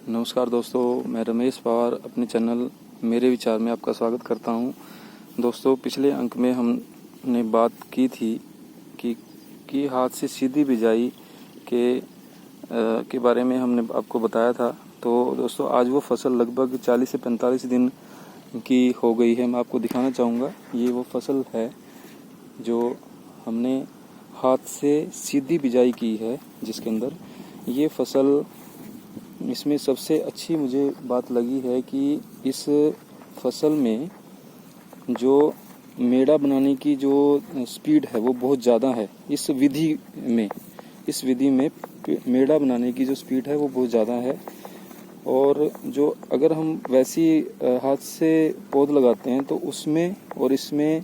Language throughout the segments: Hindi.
नमस्कार दोस्तों, मैं रमेश पवार अपने चैनल मेरे विचार में आपका स्वागत करता हूं। दोस्तों, पिछले अंक में हमने बात की थी कि हाथ से सीधी बिजाई के बारे में हमने आपको बताया था। तो दोस्तों, आज वो फसल लगभग 40 से 45 दिन की हो गई है। मैं आपको दिखाना चाहूँगा, ये वो फसल है जो हमने हाथ से सीधी बिजाई की है, जिसके अंदर ये फसल, इसमें सबसे अच्छी मुझे बात लगी है कि इस फसल में जो मेड़ा बनाने की जो स्पीड है वो बहुत ज़्यादा है। इस विधि में मेड़ा बनाने की जो स्पीड है वो बहुत ज़्यादा है। और जो अगर हम वैसी हाथ से पौध लगाते हैं तो उसमें और इसमें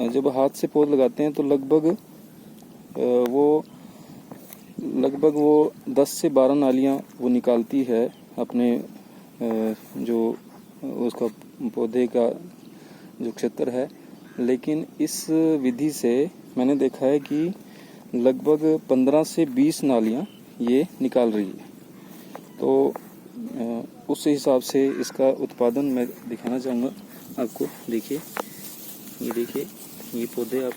जब हाथ से पौध लगाते हैं तो लगभग वो 10 से 12 नालियाँ वो निकालती है अपने जो उसका पौधे का जो क्षेत्र है। लेकिन इस विधि से मैंने देखा है कि लगभग 15 से 20 नालियाँ ये निकाल रही है। तो उस हिसाब से इसका उत्पादन मैं दिखाना चाहूँगा आपको। देखिए, ये पौधे आप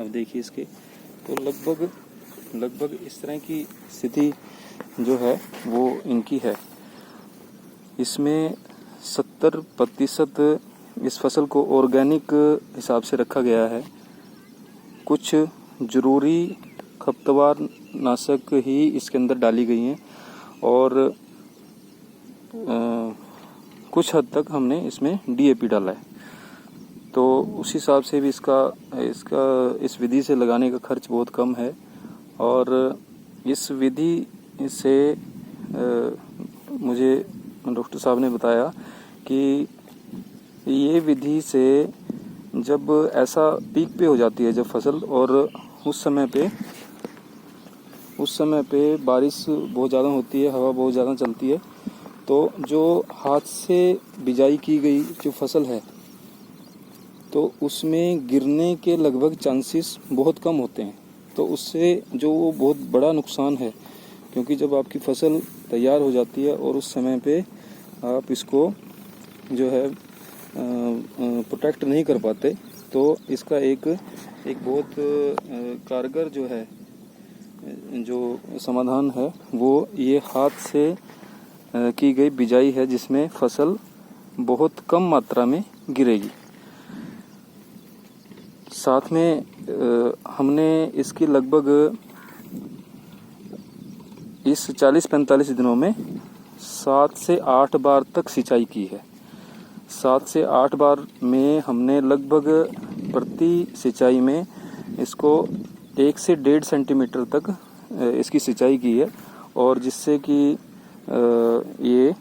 देखिए इसके, तो लगभग इस तरह की स्थिति जो है वो इनकी है। इसमें 70% इस फसल को ऑर्गेनिक हिसाब से रखा गया है। कुछ जरूरी खपतवार नाशक ही इसके अंदर डाली गई हैं और कुछ हद तक हमने इसमें DAP डाला है। तो उस हिसाब से भी इस विधि से लगाने का खर्च बहुत कम है। और इस विधि से मुझे डॉक्टर साहब ने बताया कि ये विधि से जब ऐसा पीक पे हो जाती है जब फसल, और उस समय पे बारिश बहुत ज़्यादा होती है, हवा बहुत ज़्यादा चलती है, तो जो हाथ से बिजाई की गई जो फसल है तो उसमें गिरने के लगभग चांसेस बहुत कम होते हैं। तो उससे जो वो बहुत बड़ा नुकसान है, क्योंकि जब आपकी फसल तैयार हो जाती है और उस समय पे आप इसको जो है प्रोटेक्ट नहीं कर पाते, तो इसका एक बहुत कारगर जो है जो समाधान है वो ये हाथ से की गई बिजाई है, जिसमें फसल बहुत कम मात्रा में गिरेगी। साथ में हमने इसकी लगभग इस 40-45 दिनों में 7 से 8 बार तक सिंचाई की है। 7 से 8 बार में हमने लगभग प्रति सिंचाई में इसको 1 से 1.5 सेंटीमीटर तक इसकी सिंचाई की है, और जिससे कि ये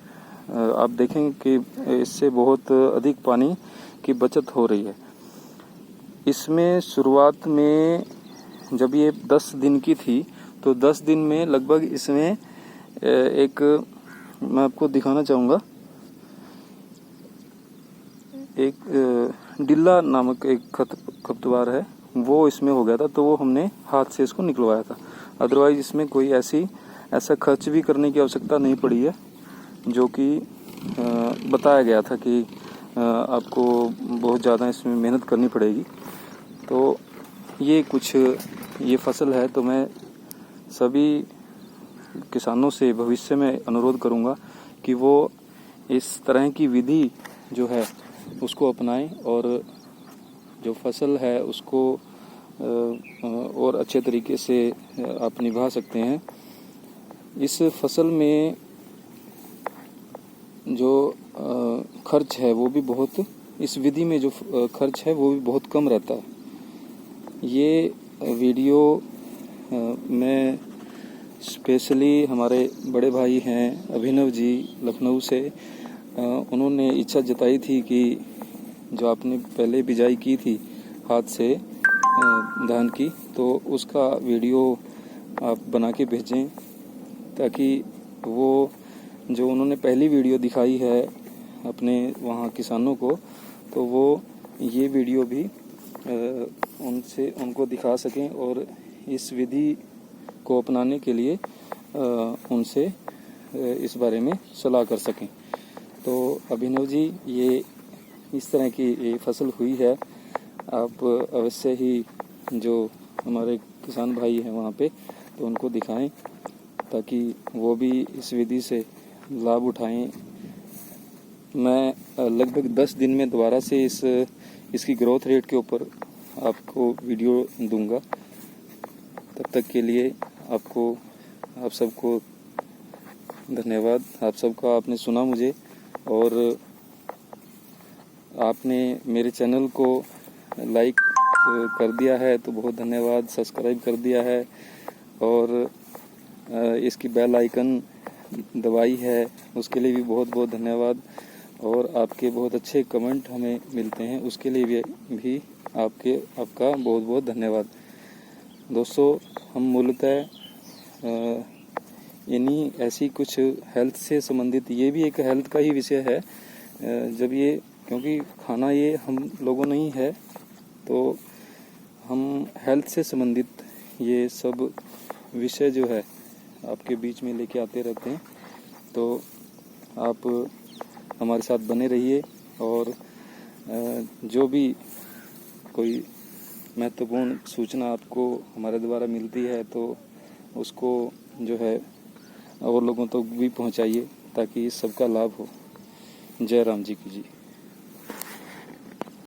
आप देखें कि इससे बहुत अधिक पानी की बचत हो रही है। इसमें शुरुआत में जब ये 10 दिन की थी तो 10 दिन में लगभग इसमें मैं आपको दिखाना चाहूँगा, एक डिल्ला नामक एक खरपतवार है, वो इसमें हो गया था। तो वो हमने हाथ से इसको निकलवाया था। अदरवाइज इसमें कोई ऐसा खर्च भी करने की आवश्यकता नहीं पड़ी है, जो कि बताया गया था कि आपको बहुत ज़्यादा इसमें मेहनत करनी पड़ेगी। तो ये फसल है। तो मैं सभी किसानों से भविष्य में अनुरोध करूंगा कि वो इस तरह की विधि जो है उसको अपनाएं और जो फसल है उसको और अच्छे तरीके से आप निभा सकते हैं। इस फसल में जो खर्च है वो भी बहुत, इस विधि में जो खर्च है वो भी बहुत कम रहता है। ये वीडियो मैं स्पेशली हमारे बड़े भाई हैं अभिनव जी लखनऊ से, उन्होंने इच्छा जताई थी कि जो आपने पहले बिजाई की थी हाथ से धान की, तो उसका वीडियो आप बना के भेजें, ताकि वो जो उन्होंने पहली वीडियो दिखाई है अपने वहाँ किसानों को, तो वो ये वीडियो भी उनको दिखा सकें और इस विधि को अपनाने के लिए उनसे इस बारे में सलाह कर सकें। तो अभिनव जी, ये इस तरह की ये फसल हुई है, आप अवश्य ही जो हमारे किसान भाई हैं वहाँ पे, तो उनको दिखाएं ताकि वो भी इस विधि से लाभ उठाएं। मैं लगभग 10 दिन में दोबारा से इसकी ग्रोथ रेट के ऊपर आपको वीडियो दूंगा। तब तक के लिए आप सबको धन्यवाद। आप सबका आपने सुना मुझे, और आपने मेरे चैनल को लाइक कर दिया है तो बहुत धन्यवाद, सब्सक्राइब कर दिया है, और इसकी बेल आइकन दबाई है उसके लिए भी बहुत बहुत धन्यवाद, और आपके बहुत अच्छे कमेंट हमें मिलते हैं उसके लिए भी आपका बहुत बहुत धन्यवाद। दोस्तों, हम मूलतः यानी ऐसी कुछ हेल्थ से संबंधित, ये भी एक हेल्थ का ही विषय है, जब ये, क्योंकि खाना ये हम लोगों नहीं है, तो हम हेल्थ से संबंधित ये सब विषय जो है आपके बीच में लेके आते रहते हैं। तो आप हमारे साथ बने रहिए, और जो भी कोई महत्वपूर्ण सूचना आपको हमारे द्वारा मिलती है तो उसको जो है और लोगों तक भी पहुंचाइए ताकि सबका लाभ हो। जय राम जी की जी।